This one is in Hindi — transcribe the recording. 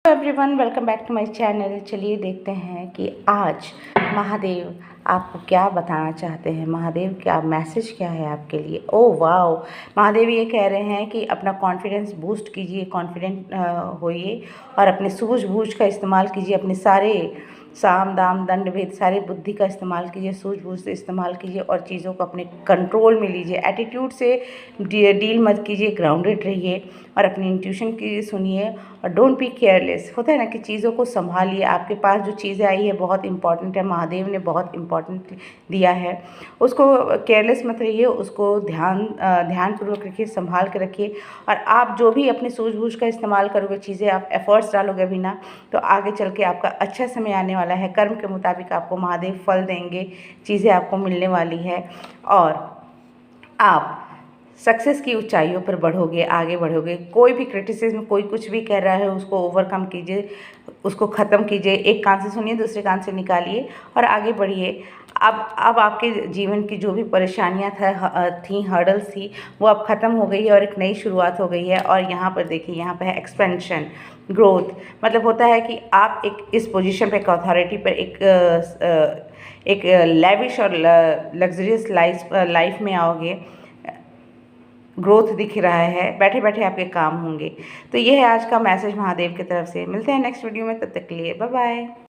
Everyone, welcome back to my channel. चलिए देखते हैं कि आज महादेव आपको क्या बताना चाहते हैं। महादेव क्या मैसेज क्या है आपके लिए। ओह वाओ, महादेव ये कह रहे हैं कि अपना कॉन्फिडेंस बूस्ट कीजिए, कॉन्फिडेंट होइए और अपने सूझबूझ का इस्तेमाल कीजिए। अपने सारे साम दाम दंड भेद सारे बुद्धि का इस्तेमाल कीजिए, सूझबूझ से इस्तेमाल कीजिए और चीज़ों को अपने कंट्रोल में लीजिए। एटीट्यूड से डील मत कीजिए, ग्राउंडेड रहिए और अपनी इंट्यूशन की सुनिए और डोंट बी केयरलेस। होता है ना कि चीज़ों को संभालिए। आपके पास जो चीज़ें आई है बहुत इंपॉर्टेंट है, महादेव ने बहुत इंपॉर्टेंट दिया है, उसको केयरलेस मत रहिए, उसको ध्यानपूर्वक रखिए, संभाल के रखिए। और आप जो भी अपनी सूझबूझ का इस्तेमाल करोगे, चीज़ें आप एफर्ट्स डालोगे अभी ना, तो आगे चल के आपका अच्छा समय आने वाला है। कर्म के मुताबिक आपको महादेव फल देंगे, चीज़ें आपको मिलने वाली है और आप सक्सेस की ऊंचाइयों पर बढ़ोगे, आगे बढ़ोगे। कोई भी क्रिटिसिज्म, कोई कुछ भी कह रहा है, उसको ओवरकम कीजिए, उसको ख़त्म कीजिए। एक कान से सुनिए, दूसरे कान से निकालिए और आगे बढ़िए। अब आपके जीवन की जो भी परेशानियां थी, हर्डल्स थी, वो अब ख़त्म हो गई है और एक नई शुरुआत हो गई है। और यहाँ पर देखिए, यहाँ पर है एक्सपेंशन, ग्रोथ। मतलब होता है कि आप एक इस पोजीशन पे, एक अथॉरिटी पर, एक लेविश और लग्जरियस लाइफ में आओगे। ग्रोथ दिख रहा है, बैठे बैठे आपके काम होंगे। तो ये है आज का मैसेज महादेव की तरफ से। मिलते हैं नेक्स्ट वीडियो में, तब तक के लिए बाय बाय।